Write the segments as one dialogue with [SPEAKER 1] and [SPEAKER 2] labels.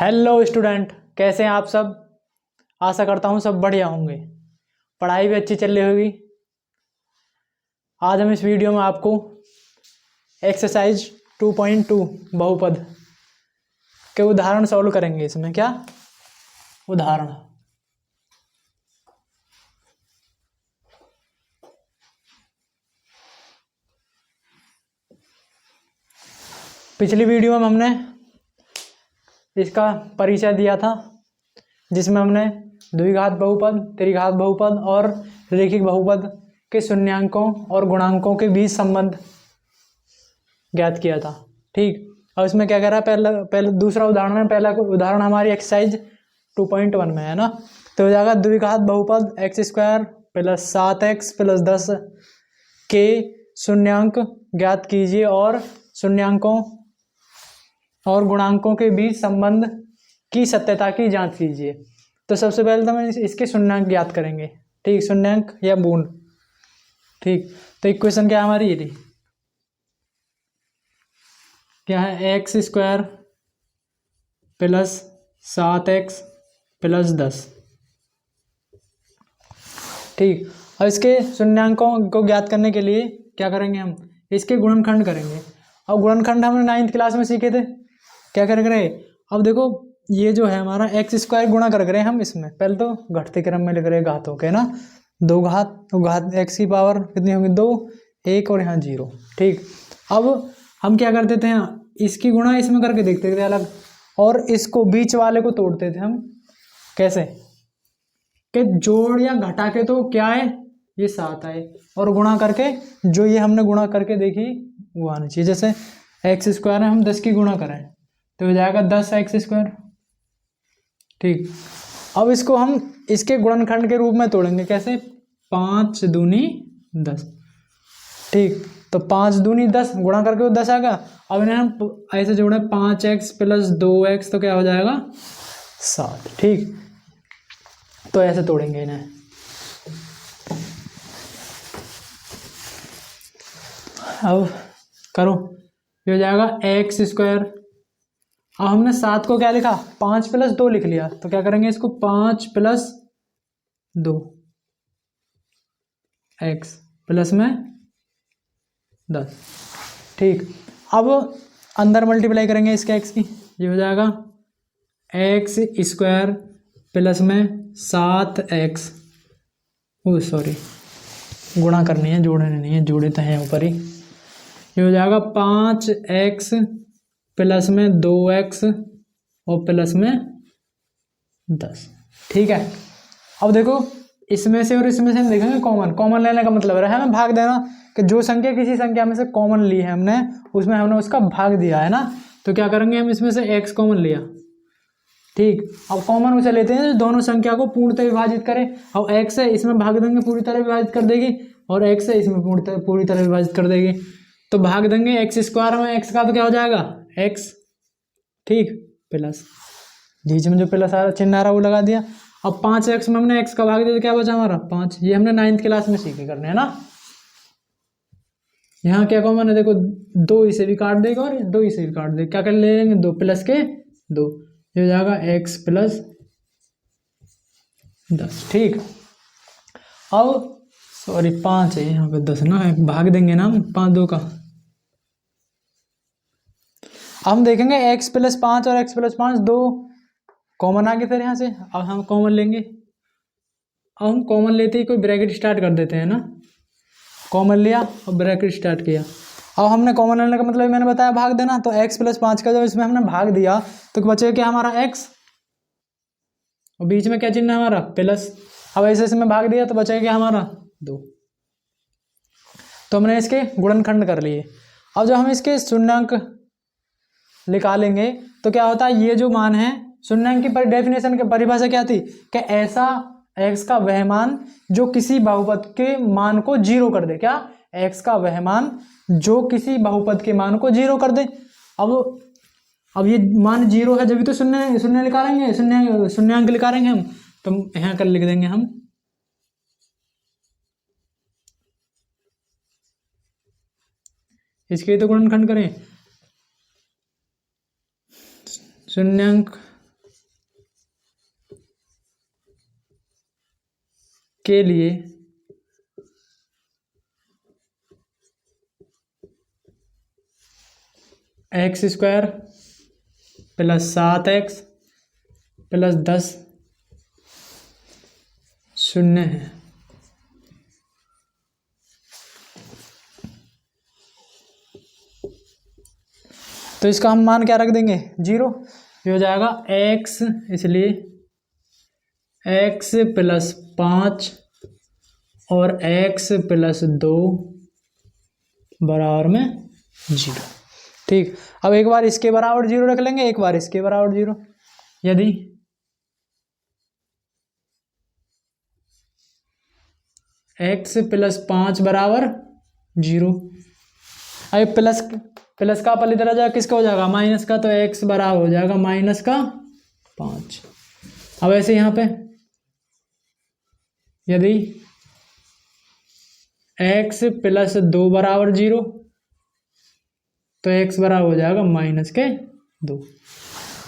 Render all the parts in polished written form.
[SPEAKER 1] Hello student, कैसे हैं आप सब। आशा करता हूँ सब बढ़िया होंगे, पढ़ाई भी अच्छी चल रही होगी। आज हम इस वीडियो में आपको एक्सरसाइज 2.2 बहुपद के उदाहरण सॉल्व करेंगे। इसमें क्या उदाहरण, पिछली वीडियो में हमने इसका परिचय दिया था, जिसमें हमने द्विघात बहुपद, त्रिघात बहुपद और रैखिक बहुपद के शून्यांकों और गुणांकों के बीच संबंध ज्ञात किया था। ठीक, और इसमें क्या कह रहा है, पहले दूसरा उदाहरण है। पहला उदाहरण हमारी एक्सरसाइज 2.1 में है ना, तो हो जाएगा द्विघात बहुपद x² + 7x + 10 के शून्यांक ज्ञात कीजिए और शून्यांकों और गुणांकों के बीच संबंध की सत्यता की जांच कीजिए। तो सबसे पहले तो हम इसके शून्यांक ज्ञात करेंगे। ठीक, शून्यांक या बूंद। ठीक, तो इक्वेशन क्या हमारी ये थी, क्या है, x² + 7x + 10। ठीक, और इसके शून्यांकों को ज्ञात करने के लिए क्या करेंगे, हम इसके गुणनखंड करेंगे। और गुणनखंड हमने 9th क्लास में सीखे थे। क्या करेंगे, अब देखो ये जो है हमारा x² गुणा कर रहे हैं हम इसमें, पहले तो घटते क्रम में लिख रहे हैं घातों के ना, 2 घात, तो घात x की पावर कितनी होगी, 2, 1 और यहाँ 0। ठीक, अब हम क्या करते थे, इसकी गुणा इसमें करके देखते थे अलग, और इसको बीच वाले को तोड़ते थे हम। कैसे कि जोड़ या घटा के तो क्या है, ये 7 आए, और गुणा करके जो ये हमने गुणा करके देखी वो आनी चाहिए। जैसे x² है, हम 10 की गुणा करें तो हो जाएगा 10x²। ठीक, अब इसको हम इसके गुणनखंड के रूप में तोड़ेंगे। कैसे, 5 दूनी 10। ठीक, तो 5 दूनी 10 गुणा करके वो 10 आएगा। अब इन्हें हम ऐसे जोड़े 5x + 2x, तो क्या हो जाएगा 7। ठीक, तो ऐसे तोड़ेंगे इन्हें। अब करो, ये हो जाएगा x²। अब हमने 7 को क्या लिखा, 5 + 2 लिख लिया, तो क्या करेंगे इसको 5 + 2 x प्लस में 10। ठीक, अब अंदर मल्टीप्लाई करेंगे इसके x की, ये हो जाएगा x² प्लस में 7x, ओ सॉरी गुणा करनी है, जोड़ने नहीं है, जोड़े तो हैं ऊपर ही। ये हो जाएगा 5x प्लस में 2x और प्लस में 10। ठीक है, अब देखो इसमें से और इसमें से हम देखेंगे कॉमन लेने का मतलब है हमें भाग देना, कि जो संख्या किसी संख्या में से कॉमन ली है हमने, उसमें हमने उसका भाग दिया है ना। तो क्या करेंगे, हम इसमें से x कॉमन लिया। ठीक, अब कॉमन उसे लेते हैं जो दोनों संख्या को पूर्णतः विभाजित करे। अब x है इसमें भाग देंगे, पूरी तरह विभाजित कर देगी, और x है इसमें पूरी तरह विभाजित कर देगी। तो भाग देंगे x² में x का, तो क्या हो जाएगा x। ठीक, प्लस बीच में जो प्लस आ रहा चिन्ह आ रहा वो लगा दिया। अब 5x में हमने x का भाग दिया तो क्या बचा हमारा 5। ये हमने 9th क्लास में सीखे करने है ना। यहाँ क्या कॉमन है, देखो 2 इसे भी काट देगा और 2 इसे भी काट देगा, क्या कर लेंगे 2 + के 2, ये हो जाएगा x + 10। ठीक, अब सॉरी 5 है यहाँ पे, 10 ना है, भाग देंगे ना हम 5 2 का। अब हम देखेंगे x + 5 और x + 5 2 कॉमन आ गए। फिर यहाँ से अब हम कॉमन लेंगे। अब हम कॉमन लेते ही कोई ब्रैकेट स्टार्ट कर देते हैं ना, कॉमन लिया और ब्रैकेट स्टार्ट किया। अब हमने कॉमन लेने का मतलब मैंने बताया भाग देना, तो x + 5 का जब इसमें हमने भाग दिया तो बचेगा क्या हमारा x, और बीच में क्या चिन्ह है हमारा प्लस। अब ऐसे इसमें भाग दिया तो बचेगा क्या हमारा 2। तो हमने इसके गुणनखंड कर लिए। अब जब हम इसके शून्यांक निकालेंगे तो क्या होता है, ये जो मान है शून्यांक की डेफिनेशन की परिभाषा क्या थी, कि ऐसा x का वह मान जो किसी बहुपद के मान को 0 कर दे। क्या, x का वह मान जो किसी बहुपद के मान को 0 कर दे। अब ये मान 0 है, जब तो शून्य निकालेंगे, शून्यांक निकालेंगे हम, तो यहाँ कर लिख देंगे हम इसके तो गुणनखंड करें, शून्यांक के लिए x square plus 7x plus 10 शून्य है। तो इसका हम मान क्या रख देंगे, 0। ये हो जाएगा x, इसलिए x प्लस 5 और x प्लस 2 बराबर में 0। ठीक, अब एक बार इसके बराबर 0 रख लेंगे, एक बार इसके बराबर 0। यदि x प्लस 5 बराबर 0, अब प्लस का पल इधर आ जाएगा, किसका हो जाएगा, माइनस का, तो x बराबर हो जाएगा माइनस का 5। अब ऐसे यहाँ पे यदि x प्लस 2 बराबर 0, तो x बराबर हो जाएगा माइनस के 2।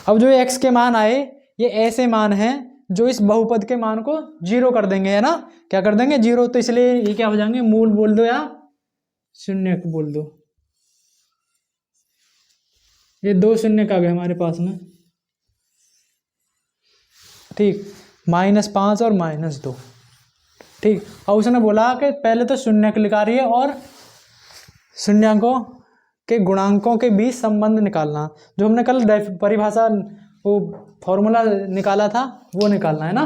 [SPEAKER 1] अब जो x के मान आए ये ऐसे मान हैं जो इस बहुपद के मान को 0 कर देंगे, है ना, क्या कर देंगे, 0। तो इसलिए ये क्या हो जाएंगे, मूल बोल दो या शून्य बोल दो। ये 2 शून्य का गए हमारे पास में। ठीक, -5 और -2। ठीक, और उसने बोला कि पहले तो शून्य लिखा रही है और शून्यकों के गुणांकों के बीच संबंध निकालना, जो हमने कल परिभाषा वो फॉर्मूला निकाला था वो निकालना है ना।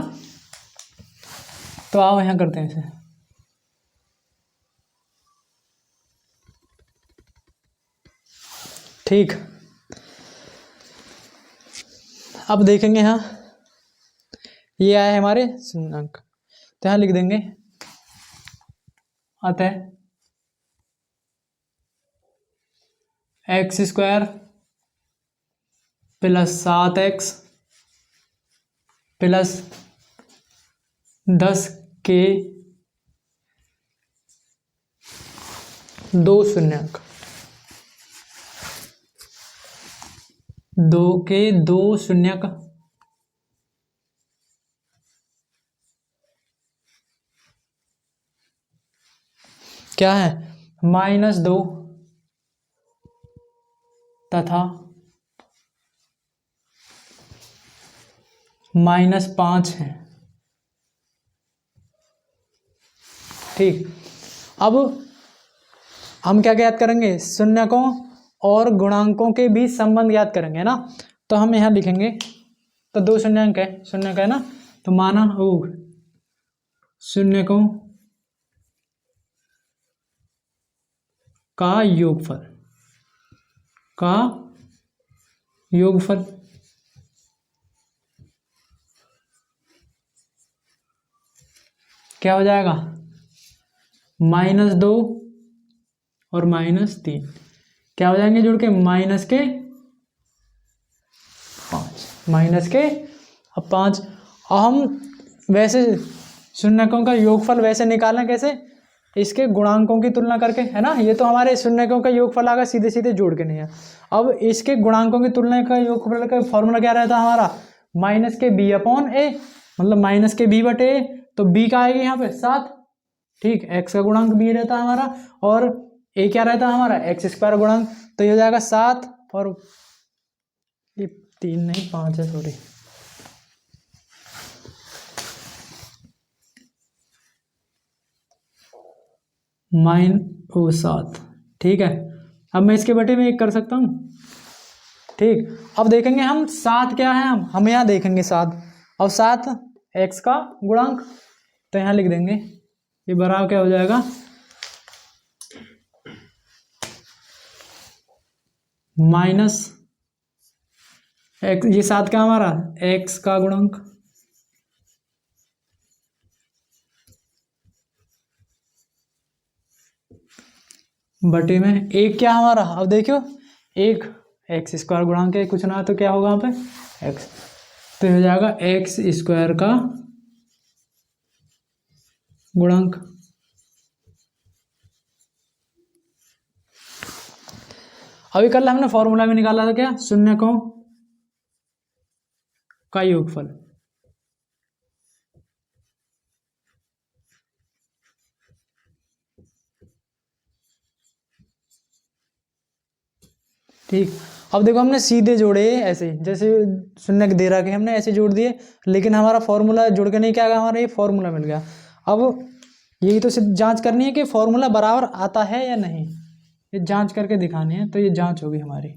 [SPEAKER 1] तो आओ यहाँ करते हैं इसे। ठीक, अब देखेंगे यहाँ ये आया है हमारे शून्याङ्क, तो यहाँ लिख देंगे अतः x square plus 7x plus 10 के 2 शून्याङ्क, 2 के 2 शून्याङ्क क्या है, -2 तथा -5 है। ठीक, अब हम क्या ज्ञात करेंगे, शून्यकों और गुणांकों के बीच संबंध ज्ञात करेंगे ना। तो हम यहाँ लिखेंगे, तो 2 शून्याङ्क है, शून्यक है ना, तो माना ओ शून्यकों का योगफल क्या हो जाएगा, -2 और -3 क्या हो जाएंगे जुड़ के, -5 अब 5। और हम वैसे शून्यकों का योगफल वैसे निकालें कैसे, इसके गुणांकों की तुलना करके, है ना। ये तो हमारे शून्यकों का योगफल आगा, सीधे सीधे जोड़ के नहीं है। अब इसके गुणांकों की तुलना का योगफल का फॉर्मूला क्या रहता है हमारा, -b/a, मतलब -b/a, तो b का आएगी यहाँ पे 7। ठीक, x का गुणांक b रहता है हमारा, और a क्या रहता है हमारा, x² गुणांक, तो ये हो जाएगा 7 और ये 3 नहीं 5 है, सॉरी। -7। ठीक है, अब मैं इसके बटे में 1 कर सकता हूँ। ठीक, अब देखेंगे हम 7 क्या है, हम यहाँ देखेंगे 7, और 7 x का गुणांक, तो यहाँ लिख देंगे ये बराबर क्या हो जाएगा, -x, ये 7 का हमारा x का गुणांक बटे में 1 क्या हमारा, अब देखियो 1 x² गुणांक है, कुछ ना तो क्या होगा यहाँ पे x, तो हो जाएगा x² का गुणांक। अभी कल हमने फॉर्मूला में निकाला था क्या, शून्यकों का योगफल, ठीक। अब देखो हमने सीधे जोड़े ऐसे, जैसे शून्य दे रखे हमने ऐसे जोड़ दिए, लेकिन हमारा फॉर्मूला जुड़ के नहीं, क्या गया हमारा, ये फॉर्मूला मिल गया। अब यही तो सिर्फ जांच करनी है कि फॉर्मूला बराबर आता है या नहीं, ये जांच करके दिखानी है, तो ये जांच होगी हमारी।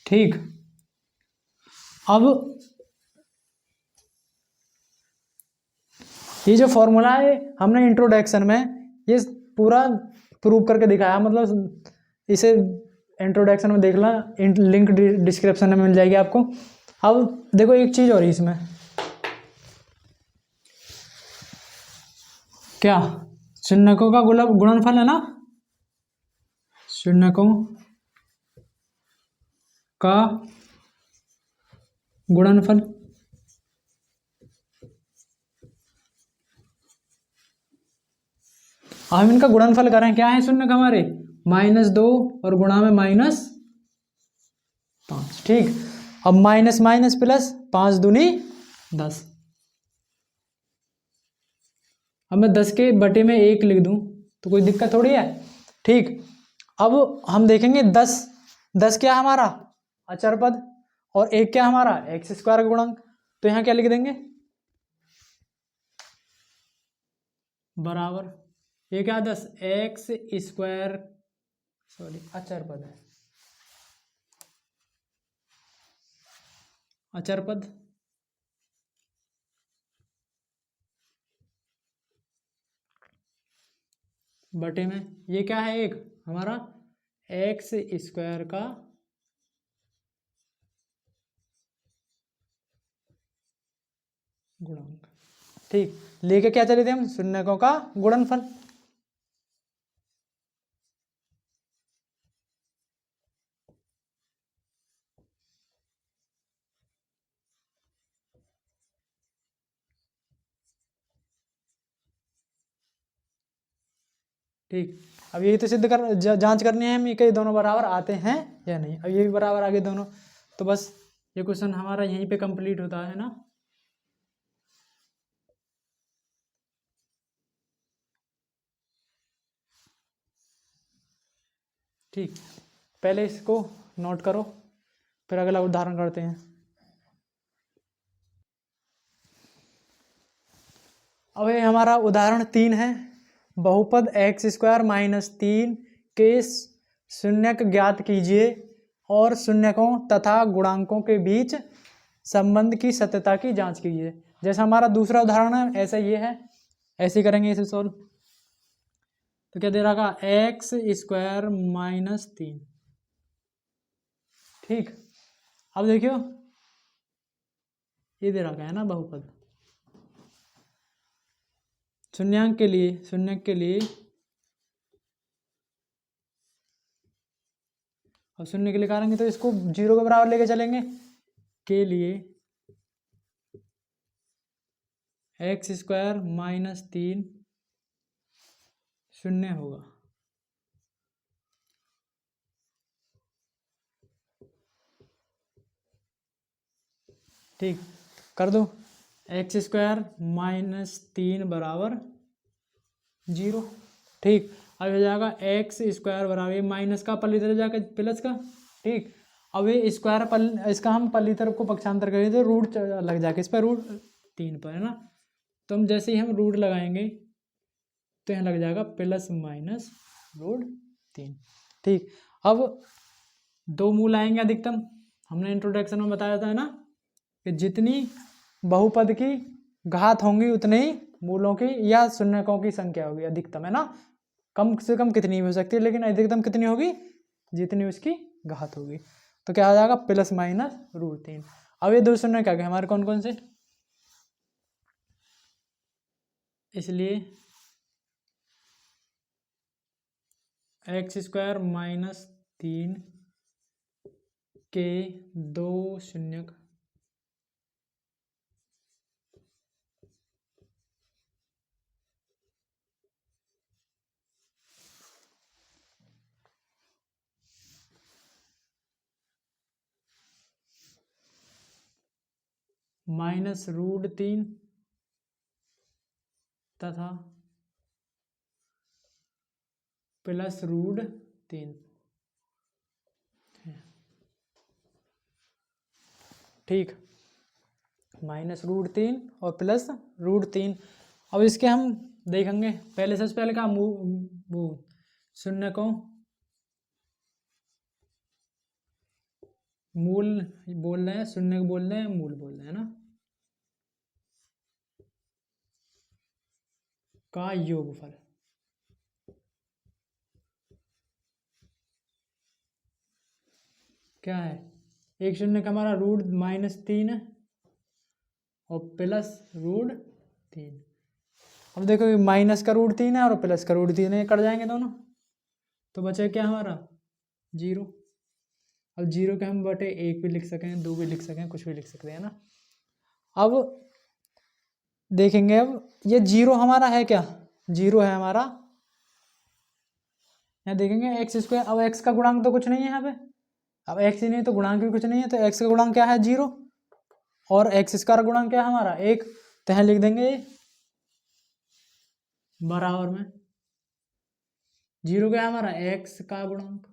[SPEAKER 1] ठीक। अब ये जो फॉर्मूला है हमने इंट्रोडक्शन में ये पूरा प्रूव करके दिखाया, मतलब इसे इंट्रोडक्शन में देख ला, लिंक डिस्क्रिप्शन में मिल जाएगी आपको। अब देखो एक चीज और है इसमें, क्या, शून्यकों का गुणनफल है ना, शून्यकों का गुणनफल। हम इनका गुणनफल करें, क्या है शून्य का हमारे, -2 और गुणा में -5। ठीक। अब माइनस माइनस प्लस, 5 दूनी 10। अब मैं 10 के बटे में 1 लिख दूं तो कोई दिक्कत थोड़ी है। ठीक। अब हम देखेंगे 10, 10 क्या हमारा अचर पद, और 1 क्या हमारा x² का गुणक, तो यहाँ क्या लिख देंगे, बराबर, ये क्या 10 x², सॉरी अचर पद है, अचर पद, बटे में ये क्या है, एक हमारा x² का गुणक। ठीक। लेके क्या चले थे हम, शून्यकों का गुणनफल। ठीक। अब यही तो सिद्ध कर जांच करनी है हमें कि दोनों बराबर आते हैं या नहीं। अब ये भी बराबर आ गए दोनों, तो बस ये क्वेश्चन हमारा यहीं पे कंप्लीट होता है ना। ठीक। पहले इसको नोट करो, फिर अगला उदाहरण करते हैं। अब ये हमारा उदाहरण 3 है, बहुपद x² - 3 के शून्यक ज्ञात कीजिए और शून्यकों तथा गुणांकों के बीच संबंध की सत्यता की जांच कीजिए। जैसा हमारा दूसरा उदाहरण है ऐसा ये है, ऐसे ही करेंगे इसे सोल्व। तो क्या दे रहा x² - 3। ठीक। अब देखियो ये दे रखा है ना बहुपद, शून्यांक के लिए, शून्यक के लिए, और शून्य के लिए करेंगे तो इसको 0 के बराबर लेके चलेंगे, के लिए x² - 3 शून्य होगा। ठीक। कर दो, x² - 3 बराबर 0। ठीक। अब हो जाएगा x² बराबर, ये माइनस का पल्ली तरफ जाकर प्लस का। ठीक। अब ये स्क्वायर इसका हम पल्ली तरफ को पक्षांतर करें तो रूट लग जाएगा इस पर, √3 पर है ना। तो हम जैसे ही हम रूट लगाएंगे तो यहाँ लग जाएगा प्लस माइनस √3। ठीक। अब दो मूल आएंगे अधिकतम, हमने इंट्रोडक्शन में बताया था ना कि जितनी बहुपद की घात होंगी उतने ही मूलों की या शून्यकों की संख्या होगी अधिकतम, है ना। कम से कम कितनी भी हो सकती है, लेकिन अधिकतम कितनी होगी, जितनी उसकी घात होगी। तो क्या आ जाएगा प्लस माइनस √3। अब ये दो शून्य क्या गए हमारे, कौन कौन से, इसलिए x² - 3 के दो शून्यक -√3 तथा प्लस √3। ठीक, -√3 और +√3। अब इसके हम देखेंगे, पहले सबसे पहले का वो शून्य को मूल बोल रहे हैं, शून्य को बोल रहे हैं मूल बोल रहे हैं ना, का योगफल। क्या है, एक शून्य का हमारा √-3 है और +√3। अब देखो ये माइनस का √3 है और प्लस का √3 है, कट जाएंगे दोनों, तो बचे क्या हमारा 0। अब 0 के हम बटे 1 भी लिख सकें, 2 भी लिख सकें, कुछ भी लिख सकते हैं ना। अब देखेंगे, अब ये 0 हमारा है क्या, 0 है हमारा, यहाँ देखेंगे x²। अब x का गुणांक तो कुछ नहीं है यहाँ पे, अब x ही नहीं तो गुणांक भी कुछ नहीं है, तो x का गुणांक क्या है 0 और x² गुणांक क्या है हमारा 1, तो यहाँ लिख देंगे बराबर में 0 क्या है हमारा x का गुणांक,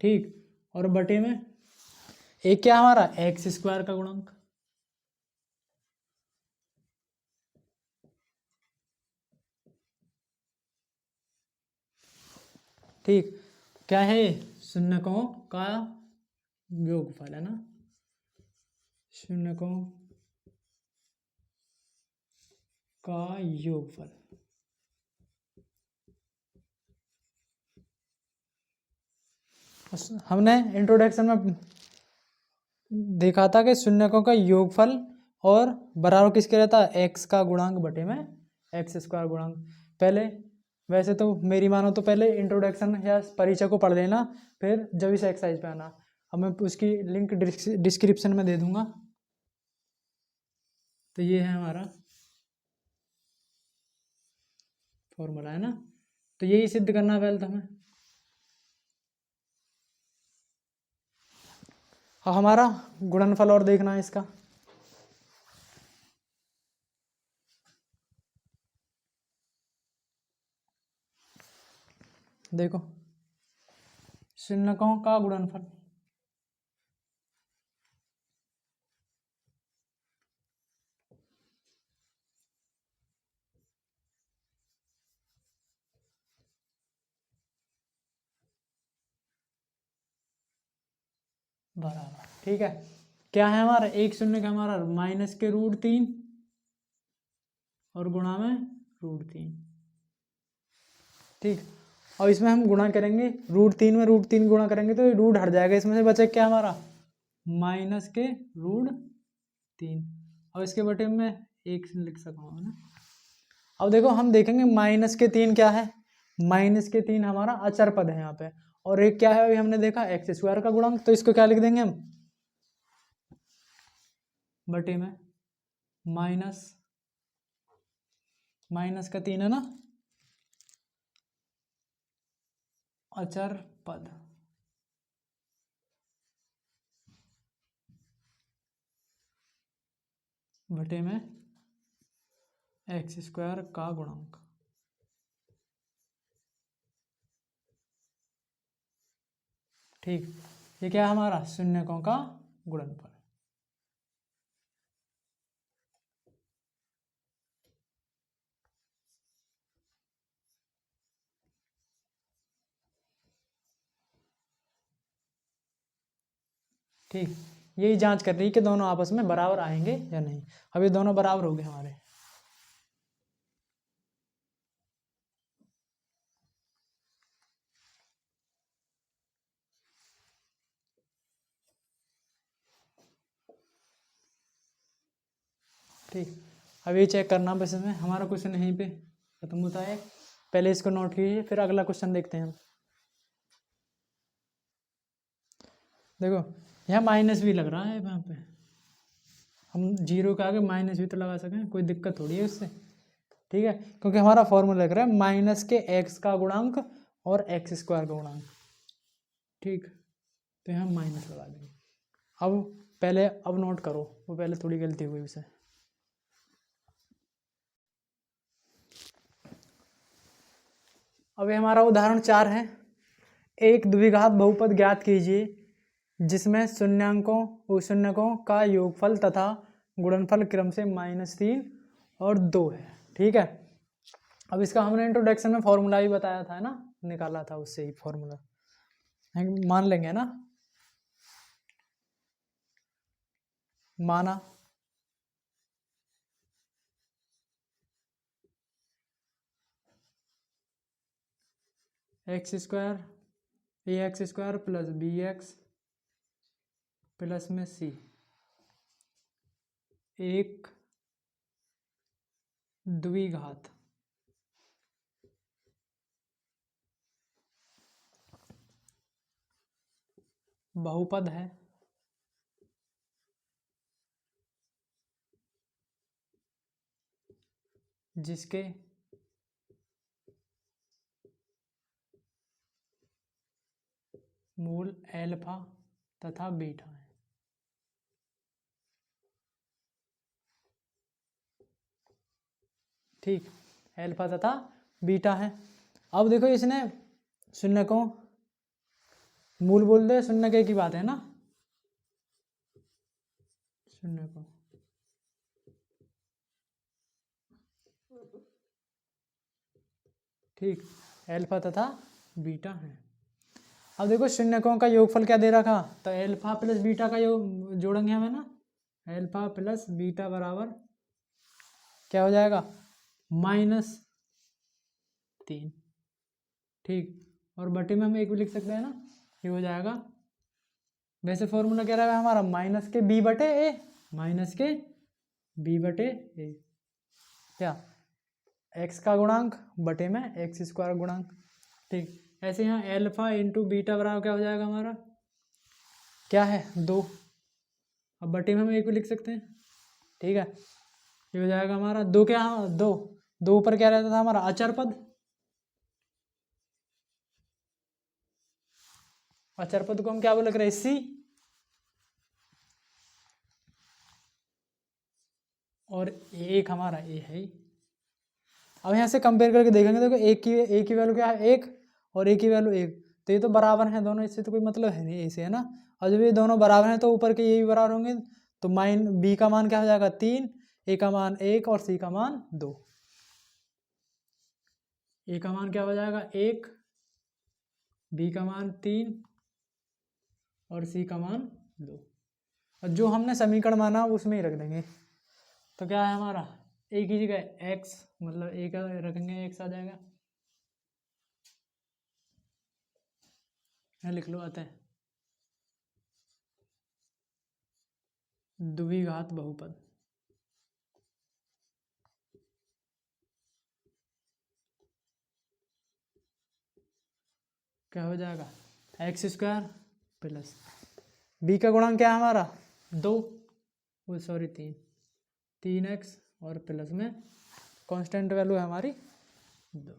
[SPEAKER 1] ठीक, और बटे में एक क्या हमारा x² का गुणांक। ठीक, क्या है शून्यकों का योगफल है ना, शून्यकों का योगफल। हमने इंट्रोडक्शन में देखा था कि शून्यकों का योगफल और बराबर किसके रहता है, x का गुणांक बटे में x² गुणांक। पहले वैसे तो मेरी मानो तो पहले इंट्रोडक्शन या परिचय को पढ़ लेना, फिर जब इस एक्सरसाइज पे आना। अब मैं उसकी लिंक डिस्क्रिप्शन में दे दूंगा। तो ये है हमारा फॉर्मूला है ना, तो यही सिद्ध करना है पहले तो हमें। हाँ, हमारा गुणनफल और देखना है इसका। देखो शून्यकों का गुणनफल, बराबर, ठीक है, क्या है हमारा एक शून्य का हमारा -√3 और गुणा में √3, ठीक। और इसमें हम गुणा करेंगे, √3 में √3 गुणा करेंगे तो ये रूट हट जाएगा, इसमें से बचे क्या हमारा -√3 और इसके बटे में 1 लिख सकूँगा ना। अब देखो हम देखेंगे -3 क्या है, -3 हमारा अचर पद है यहाँ पे, और एक क्या है अभी हमने देखा x² का गुणांक, तो इसको क्या लिख देंगे हम बटे में -3 है ना, अचर पद बटे में x² का गुणांक, ठीक। ये क्या है हमारा शून्यकों का गुणनफल। ठीक, यही जांच कर रही है कि दोनों आपस में बराबर आएंगे या नहीं। अभी दोनों बराबर हो गए हमारे। ठीक, अब ये चेक करना बस, इसमें हमारा क्वेश्चन यहीं पे खत्म होता है। पहले इसको नोट कीजिए, फिर अगला क्वेश्चन देखते हैं हम। देखो यहाँ माइनस भी लग रहा है, यहाँ पे हम 0 के आगे माइनस भी तो लगा सकें, कोई दिक्कत थोड़ी है उससे, ठीक है, क्योंकि हमारा फॉर्मूला लग रहा है माइनस के x का गुणांक और x² का गुणांक, ठीक। तो यहाँ माइनस लगा देंगे। अब पहले अब नोट करो, वो पहले थोड़ी गलती हुई उसे। अभी हमारा उदाहरण 4 है, एक द्विघात बहुपद ज्ञात कीजिए जिसमें शून्यकों का योगफल तथा गुणनफल क्रम से -3 और 2 है। ठीक है, अब इसका हमने इंट्रोडक्शन में फॉर्मूला ही बताया था ना, निकाला था उससे ही फॉर्मूला मान लेंगे ना। माना ax² प्लस bx प्लस में c एक द्विघात बहुपद है जिसके मूल एल्फा तथा बीटा है। ठीक, एल्फा तथा बीटा है। अब देखो इसने शून्य को मूल बोल दे, शून्य की बात है ना, शून्य को ठीक एल्फा तथा बीटा है। अब देखो शून्यकों का योगफल क्या दे रखा, तो एल्फा प्लस बीटा का योग जोड़ेंगे हमें ना, एल्फा प्लस बीटा बराबर क्या हो जाएगा -3। ठीक, और बटे में हम एक भी लिख सकते हैं ना, ये हो जाएगा। वैसे फॉर्मूला क्या रहेगा हमारा माइनस के b बटे ए, माइनस के b बटे ए, क्या x का गुणांक बटे में x² गुणांक। ठीक, ऐसे यहाँ एल्फा इंटू बीटा बराबर क्या हो जाएगा हमारा, क्या है 2, अब बटे में हम एक भी लिख सकते हैं। ठीक है, ये हो जाएगा हमारा 2, क्या 2 ऊपर क्या रहता था हमारा अचर पद, अचर पद को हम क्या बोल रहे हैं सी, और एक हमारा ए है। अब यहाँ से कंपेयर करके देखेंगे, देखो एक की वैल्यू क्या है 1 और एक की वैल्यू 1, तो ये तो बराबर है दोनों, इससे तो कोई मतलब है नहीं ऐसे, है ना। और जब ये दोनों बराबर हैं तो ऊपर के ये भी बराबर होंगे, तो बी का मान क्या हो जाएगा 3, ए का मान 1 और सी का मान 2। ए का मान क्या हो जाएगा 1, बी का मान 3 और सी का मान 2, और जो हमने समीकरण माना उसमें ही रख देंगे। तो क्या है हमारा ए की जगह x, मतलब ए का रखेंगे x आ जाएगा, लिख लो अतः द्विघात बहुपद क्या हो जाएगा x² प्लस b का गुणांक क्या है हमारा 2, वो सॉरी 3x और प्लस में कांस्टेंट वैल्यू है हमारी 2।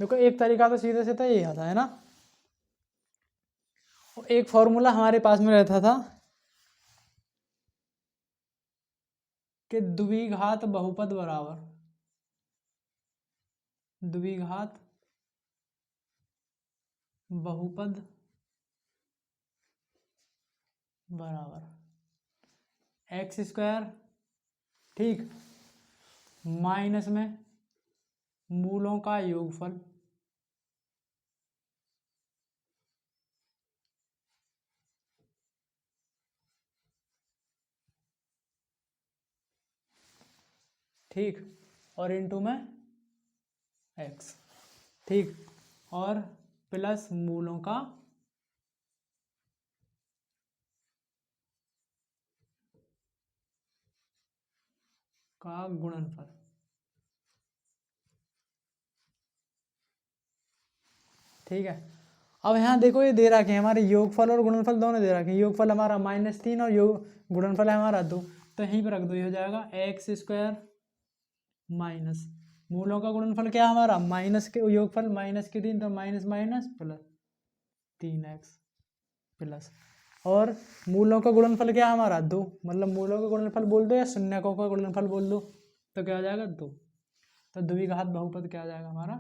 [SPEAKER 1] देखो एक तरीका तो सीधे सीधा यही आता है ना, एक फॉर्मूला हमारे पास में रहता था कि द्विघात बहुपद बराबर द्विघात बहुपद बराबर x², ठीक, माइनस में मूलों का योगफल ठीक, और इनटू में x, ठीक, और प्लस मूलों का गुणनफल। ठीक है, अब यहाँ देखो ये दे रखे हैं हमारे योगफल और गुणनफल दोनों दे रखे हैं, योगफल हमारा -3 और गुणनफल है हमारा 2, तो यहीं पर रख दो, ये हो जाएगा x² माइनस मूलों का गुणनफल क्या हमारा माइनस के योगफल -3, तो minus minus plus 3x plus, और मूलों का गुणनफल क्या हमारा 2, मतलब मूलों का गुणनफल बोल दो या शून्यकों का गुणनफल बोल दो, तो क्या हो जाएगा 2। तो द्विघात बहुपद क्या आ जाएगा हमारा,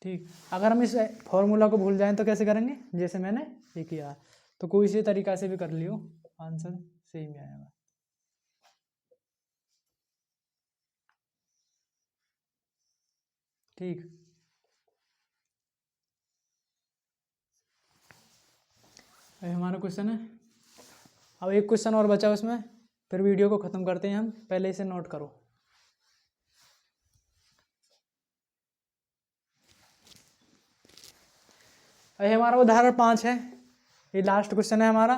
[SPEAKER 1] ठीक। अगर हम इस फॉर्मूला को भूल जाएं तो कैसे करेंगे, जैसे मैंने ये किया, तो कोई इसी तरीका से भी कर लियो, आंसर सेम आएगा। ठीक, ये हमारा क्वेश्चन है। अब एक क्वेश्चन और बचा उसमें, फिर वीडियो को ख़त्म करते हैं हम। पहले इसे नोट करो। ये हमारा उदाहरण 5 है, ये लास्ट क्वेश्चन है हमारा।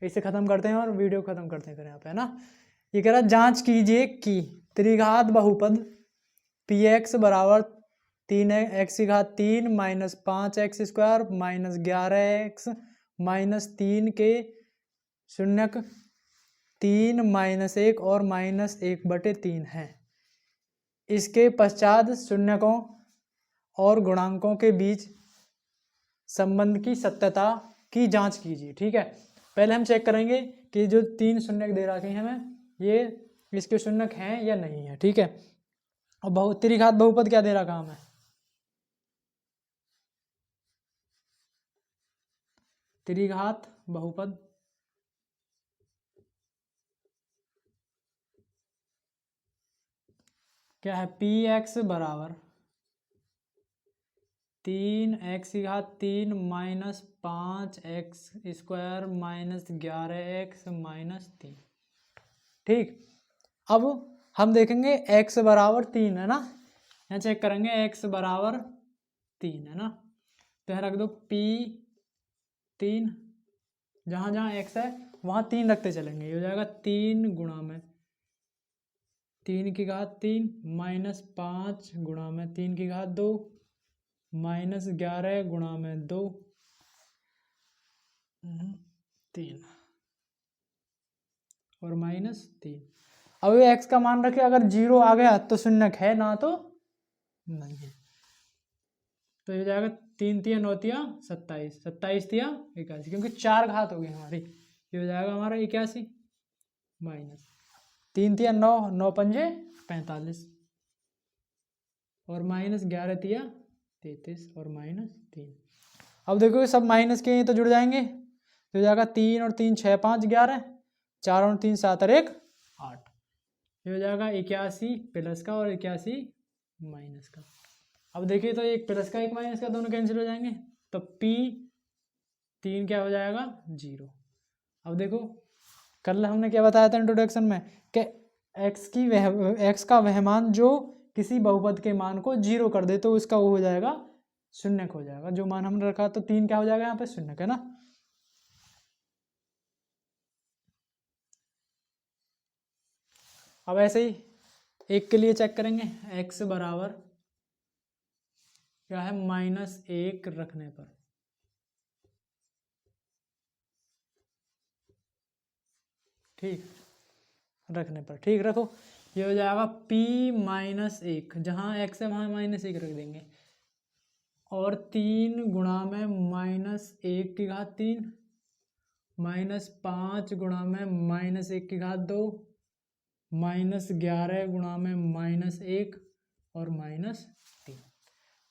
[SPEAKER 1] इसे ख़त्म करते हैं और वीडियो ख़त्म करते हैं फिर यहाँ पे, है ना। ये कह रहा है जांच कीजिए कि त्रिघात बहुपद पी एक्स बराबर 3x³ minus 5x² minus 11x minus 3 के शून्यक 3 माइनस 1 और माइनस 1/3 है। इसके पश्चात शून्यकों और गुणांकों के बीच संबंध की सत्यता की जांच कीजिए। ठीक है, पहले हम चेक करेंगे कि जो 3 शून्यक दे रखे हैं हमें, ये इसके शून्यक हैं या नहीं है। ठीक है, और त्रिघात बहुपद क्या दे रखा हमें, त्रिघात बहुपद क्या है, पी एक्स बराबर 3x³ minus 5x² minus 11x minus 3। ठीक, अब हम देखेंगे x बराबर 3 है ना, यहाँ चेक करेंगे x बराबर 3 है ना, तो यहाँ रख दो p 3, जहाँ जहाँ x है वहाँ 3 रखते चलेंगे। ये हो जाएगा 3 गुणा में 3 माइनस 5 गुणा में 3 माइनस 11 गुणा में 2 3 और माइनस 3। अब ये x का मान रखे, अगर 0 आ गया तो शून्यक है, ना तो नहीं है। तो ये जाएगा 3 तिया 9 तिया 27, 27 तिया 81, क्योंकि 4 घात हो गई हमारी। ये हो जाएगा हमारा 81 माइनस 3 तिया 9, 9 पंजे 45 और माइनस 11 तिया 33 और माइनस 3। अब देखो सब माइनस के तो जुड़ जाएंगे, तो हो जाएगा 3 और 3 6 5 11, 4 और 3 7 और 1 8। ये हो जाएगा 81 प्लस का और 81 माइनस का। अब देखिए तो एक प्लस का एक माइनस का दोनों कैंसिल हो जाएंगे, तो P 3 क्या हो जाएगा 0। अब देखो कल हमने क्या बताया था इंट्रोडक्शन में कि x का वह मान जो किसी बहुपद के मान को 0 कर दे तो उसका वो हो जाएगा शून्यक हो जाएगा। जो मान हमने रखा तो 3 क्या हो जाएगा यहाँ पे शून्यक, है ना। अब ऐसे ही एक के लिए चेक करेंगे, x बराबर क्या है -1 रखने पर, ठीक रखने पर, ठीक रखो। ये हो जाएगा p -1, जहाँ x है वहाँ -1 रख देंगे, और 3 गुणा में -1/3 माइनस 5 गुणा में -1/2 माइनस 11 गुणा में -1 और -3।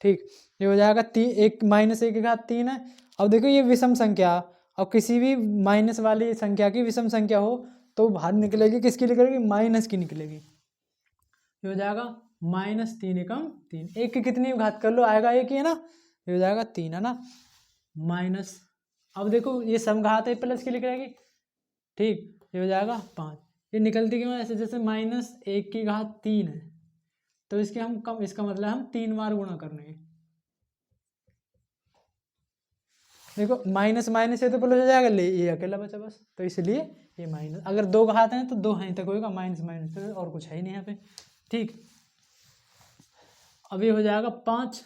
[SPEAKER 1] ठीक, ये हो जाएगा 1 -1/3 है। अब देखो ये विषम संख्या, अब किसी भी माइनस वाली संख्या की विषम संख्या हो तो बाहर निकलेगी किसकी निकलेगी, माइनस की निकलेगी। ये हो जाएगा -3 एकम 3, एक की कितनी घात कर लो आएगा एक ही, है ना। ये हो जाएगा 3, है ना, माइनस, अब देखो ये समघात है प्लस की निकलेगी, ठीक। ये हो जाएगा 5, ये निकलती क्यों ऐसे, जैसे -1/3 है तो इसके हम कम, इसका मतलब हम 3 बार गुणा करने। देखो माइनस माइनस है तो प्लस हो जाएगा, ले ये अकेला बचा बस, तो इसलिए ये माइनस, अगर 2 घात हैं तो 2 हैं तक होगा, माइनस माइनस और कुछ है ही नहीं यहाँ पे, ठीक। अब ये हो जाएगा 5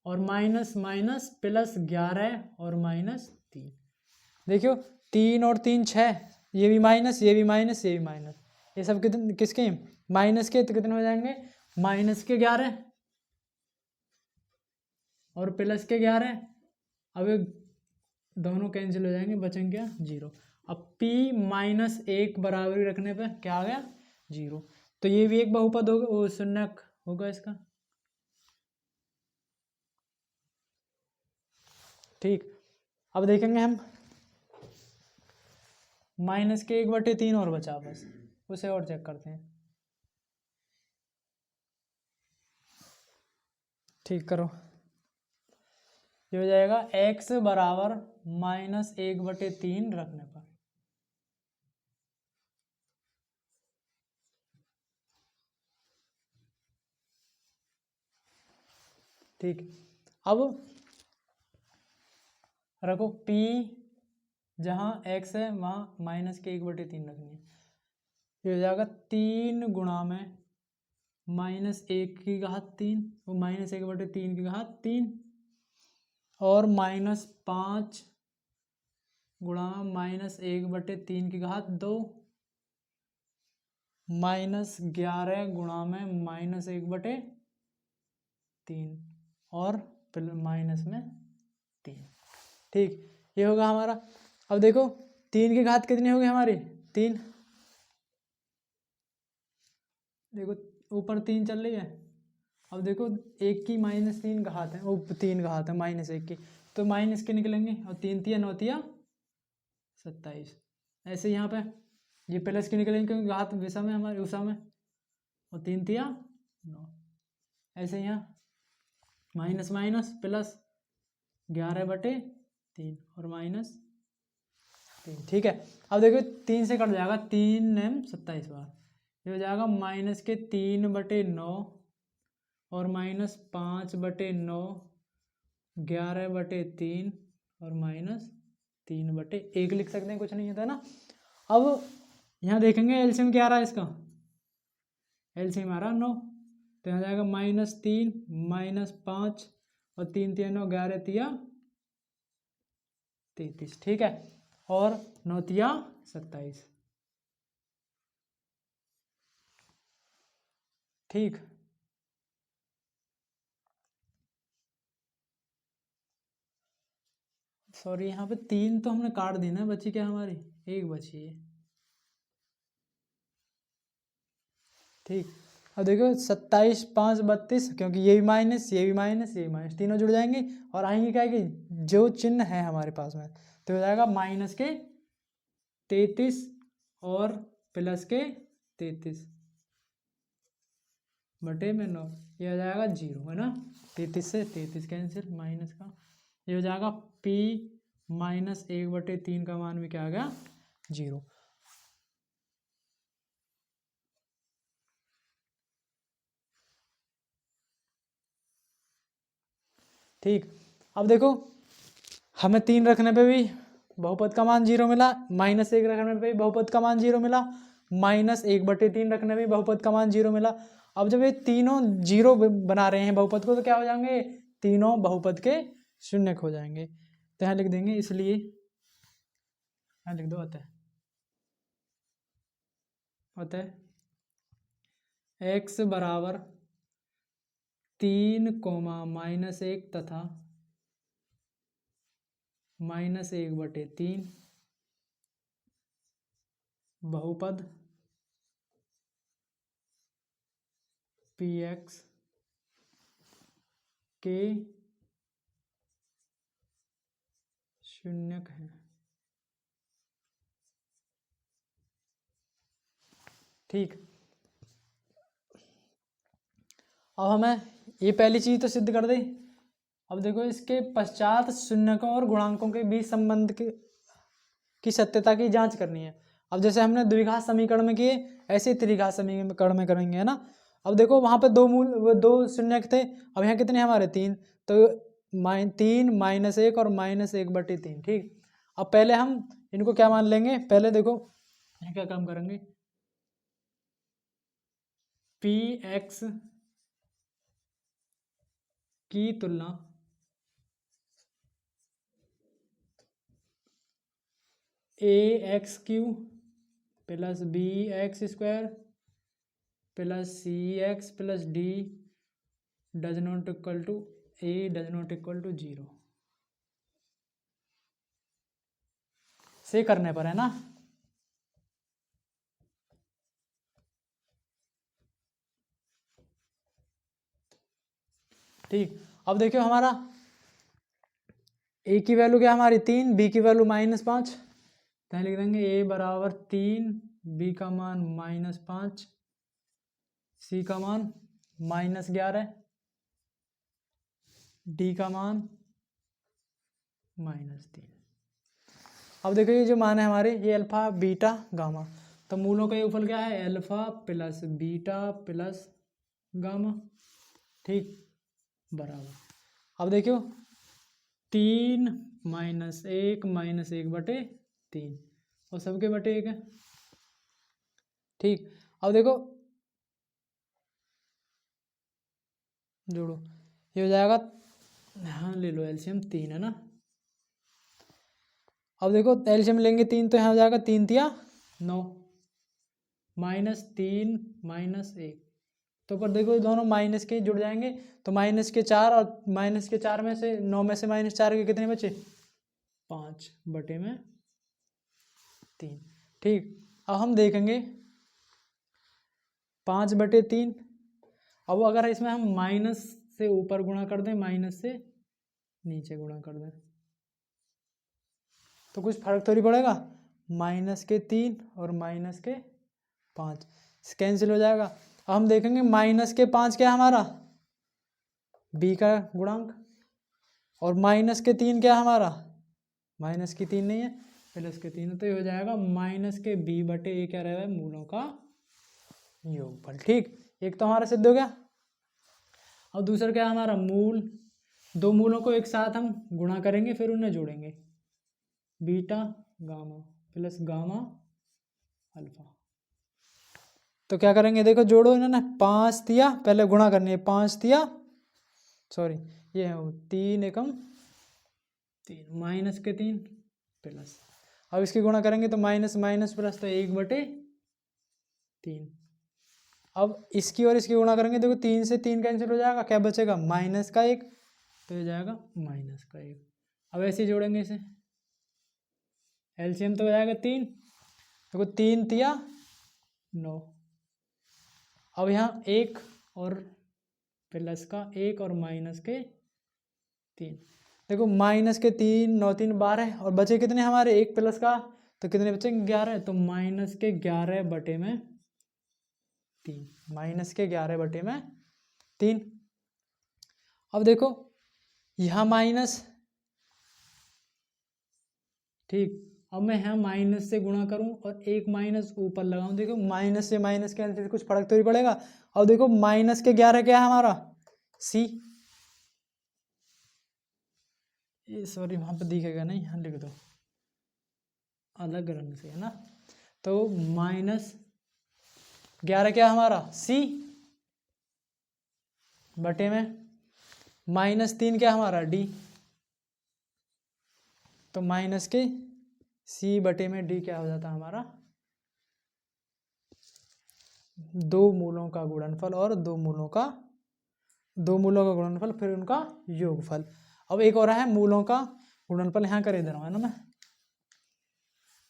[SPEAKER 1] और माइनस माइनस प्लस 11 और -3। देखियो 3 और 3 6, ये भी माइनस, ये भी माइनस, ये भी माइनस, ये सब कितने किसके माइनस के, तो कितने हो जाएंगे -11 और प्लस के 11। अब दोनों कैंसिल हो जाएंगे, बचेंगे क्या, 0। अब p माइनस 1 बराबरी रखने पे क्या आ गया, 0। तो ये भी एक बहुपद होगा, वो शून्यक होगा इसका। ठीक, अब देखेंगे हम माइनस के 1/3 और बचा, बस उसे और चेक करते हैं। ठीक करो, ये हो जाएगा x बराबर माइनस 1/3 रखने पर। ठीक, अब रखो p, जहाँ x है वहाँ माइनस के 1/3 रखनी है। ये हो जाएगा 3 गुणा में माइनस 1/3, वो माइनस 1/3 और माइनस 5 गुणा माइनस 1/3 माइनस 11 गुणा में माइनस 1/3 और माइनस में 3। ठीक, ये होगा हमारा। अब देखो 3 की घात कितनी होगी हमारी, 3। देखो ऊपर 3 चल रही है। अब देखो 1 की माइनस 3 घात है, वो 3 घात है माइनस 1 की, तो माइनस के निकलेंगे और 3 तिया 9 तिया 27। ऐसे यहाँ पे ये प्लस की निकलेंगे क्योंकि घात विषम है हमारे उषा में, और 3 तिया 9। ऐसे यहाँ माइनस माइनस प्लस 11/3 और माइनस 3। ठीक है, अब देखो 3 से कट जाएगा, 3 एम 27 बार, ये हो जाएगा माइनस के 3/9 और माइनस 5/9, 11/3 और माइनस 3/1 लिख सकते हैं, कुछ नहीं होता ना। अब यहाँ देखेंगे एलसीएम क्या आ रहा है इसका, एलसीएम आ रहा 9, तो यहाँ जाएगा -3 -5 और 3 तिया 9, 11 तिया 33। ठीक है, और 9 तिया 27। ठीक, सॉरी यहाँ पे 3 तो हमने काट दी ना, बची क्या हमारी, 1 बची है। ठीक, अब देखो 27 5 32, क्योंकि ये भी माइनस ये भी माइनस ये भी माइनस, तीनों जुड़ जाएंगे और आएंगे क्या कि जो चिन्ह है हमारे पास में, तो हो जाएगा माइनस के 33 और प्लस के 33 बटे में 9, ये हो जाएगा 0, है ना। 33 से 33 कैंसिल, माइनस का ये हो जाएगा p माइनस 1/3 का मान भी क्या आ गया, 0। ठीक, अब देखो हमें 3 रखने पे भी बहुपद का मान 0 मिला, -1 रखने पे भी बहुपद का मान 0 मिला, -1/3 रखने पे भी बहुपद का मान 0 मिला। अब जब ये तीनों 0 बना रहे हैं बहुपद को, तो क्या हो जाएंगे, तीनों बहुपद के शून्यक हो जाएंगे। तो यहाँ लिख देंगे, इसलिए यहाँ लिख दो अतः x बराबर 3, -1 तथा -1/3 बहुपद px के शून्यक है। ठीक, अब हमें ये पहली चीज तो सिद्ध कर दी। अब देखो इसके पश्चात शून्यकों और गुणांकों के बीच संबंध की सत्यता की जांच करनी है। अब जैसे हमने द्विघात समीकरण में किए, ऐसे त्रिघात समीकरण में करेंगे, है ना। अब देखो वहां पे दो शून्यक थे, अब यहाँ कितने हमारे 3, तो 3 -1 और -1/3। ठीक, अब पहले हम इनको क्या मान लेंगे, पहले देखो यहाँ क्या काम करेंगे, px की तुलना ax³ plus bx² plus cx plus d does not equal to 0। से करने पर, है ना। ठीक, अब देखियो हमारा ए की वैल्यू क्या हमारी 3, बी की वैल्यू -5, तो लिख देंगे ए बराबर 3, बी का मान -5, सी का मान -11, डी का मान -3। अब देखो ये जो मान है हमारे, ये अल्फा बीटा गामा, तो मूलों का योगफल क्या है, alpha plus beta plus gamma. ठीक, बराबर, अब देखियो 3 -1 और सबके बटे 1 है। ठीक, अब देखो जोड़ो, ये हो जाएगा, हाँ ले लो एलसीएम 3 है ना। अब देखो एलसीएम लेंगे 3 तो यहाँ हो जाएगा 3 तिया 9, -3 -1, तो पर देखो दोनों माइनस के जुड़ जाएंगे, तो -4 और -4 में से 9 में से -4 के कितने बचे, 5/3। ठीक, अब हम देखेंगे 5/3। अब अगर इसमें हम माइनस से ऊपर गुणा कर दें, माइनस से नीचे गुणा कर दें, तो कुछ फर्क तो नहीं पड़ेगा, -3 और -5 कैंसिल हो जाएगा। अब हम देखेंगे -5 क्या है हमारा, बी का गुणांक, और -3 क्या है हमारा, -3 नहीं है, +3, तो ये हो जाएगा -b/a क्या रहेगा, मूलों का योगफल। ठीक, एक तो हमारा सिद्ध हो गया। और दूसरा क्या है हमारा, मूल, दो मूलों को एक साथ हम गुणा करेंगे फिर उन्हें जोड़ेंगे, beta gamma plus gamma alpha. तो क्या करेंगे, देखो जोड़ो इन्होंने, 5 तिया, पहले गुणा करनी है, 5 तिया सॉरी ये है 3 एकम 3 -3 प्लस, अब इसकी गुणा करेंगे तो माइनस माइनस प्लस, तो 1/3। अब इसकी और इसकी गुणा करेंगे, देखो 3 से 3 कैंसिल हो जाएगा, क्या बचेगा, -1, तो ये जाएगा -1। अब ऐसे ही जोड़ेंगे इसे, एलसीएम तो हो जाएगा 3, देखो 3 तिया 9, अब यहाँ 1 और प्लस का 1 और -3, देखो -3 9 3 12, और बचे कितने हमारे, 1 प्लस का, तो कितने बचेंगे 11, तो -11/3। अब देखो यहाँ माइनस, ठीक, अब मैं यहाँ माइनस से गुणा करूं और एक माइनस ऊपर लगाऊं, देखो माइनस से माइनस के अंदर कुछ फर्क तो नहीं पड़ेगा। अब देखो -11 क्या है हमारा, सी, सॉरी वहां पर दिखेगा नहीं, यहाँ लिख दो अलग रंग से, है ना। तो -11 क्या है हमारा, सी बटे में -3 क्या हमारा, डी, तो -C बटे में डी क्या हो जाता है हमारा, दो मूलों का गुणनफल और दो मूलों का गुणनफल फिर उनका योगफल। अब एक और है मूलों का गुणनफल, यहाँ कर दे रहा हूँ, है ना,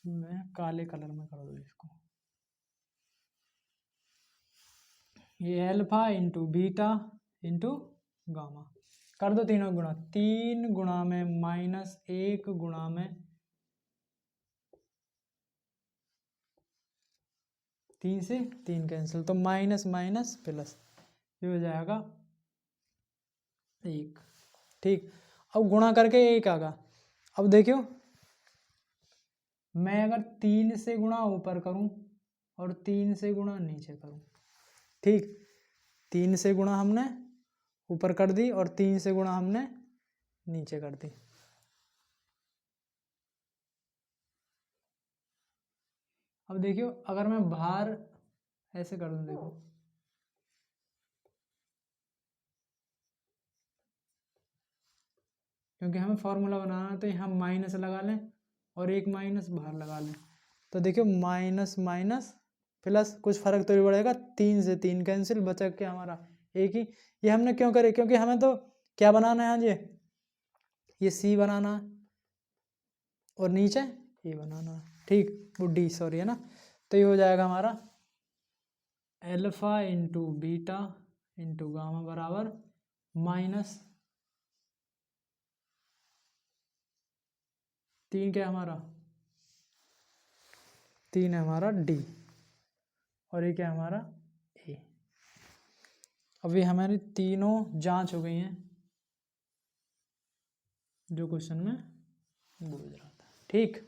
[SPEAKER 1] मैं काले कलर में कर दूँ इसको, ये alpha into beta into gamma, कर दो तीनों गुणा, 3 गुणा में -1 गुणा में 3 से 3 कैंसिल, तो माइनस माइनस प्लस, ये हो जाएगा 1। ठीक, अब गुणा करके 1 आएगा। अब देखियो मैं अगर 3 से गुणा ऊपर करूं और 3 से गुणा नीचे करूं, ठीक, 3 से गुणा हमने ऊपर कर दी और 3 से गुणा हमने नीचे कर दी। अब देखियो अगर मैं बाहर ऐसे कर दूं, देखो क्योंकि हमें फॉर्मूला बनाना है, तो यहाँ माइनस लगा लें और एक माइनस बाहर लगा लें, तो देखियो माइनस माइनस प्लस, कुछ फर्क तो नहीं पड़ेगा, 3 से 3 कैंसिल, बचा क्या हमारा एक ही। ये हमने क्यों करे, क्योंकि हमें तो क्या बनाना है, ये सी बनाना है और नीचे ए बनाना, ठीक, वो डी सॉरी है ना। तो ये हो जाएगा हमारा alpha into beta into gamma बराबर माइनस 3 क्या है हमारा, 3 है हमारा डी, और ये क्या है हमारा ए। अभी हमारी तीनों जांच हो गई हैं जो क्वेश्चन में बोल रहा था, ठीक।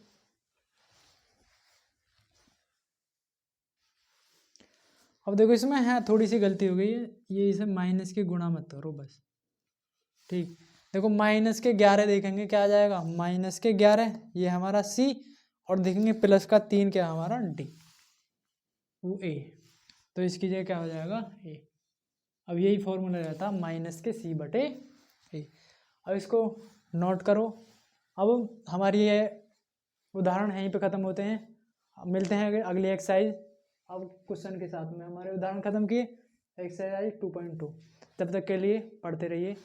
[SPEAKER 1] अब देखो इसमें है थोड़ी सी गलती हो गई है, ये इसे माइनस के गुणा मत करो बस, ठीक। देखो माइनस के 11 देखेंगे क्या आ जाएगा, माइनस के 11 ये हमारा सी, और देखेंगे प्लस का 3 क्या हमारा डी, वो ए। तो इसकी जगह क्या हो जाएगा ए। अब यही फॉर्मूला रहता माइनस के सी बटे ए। अब इसको नोट करो। अब हमारी ये उदाहरण यहीं पे ख़त्म होते हैं, मिलते हैं अगली एक्सरसाइज। अब क्वेश्चन के साथ में हमारे उदाहरण ख़त्म किए, एक्सरसाइज 2.2। तब तक के लिए पढ़ते रहिए।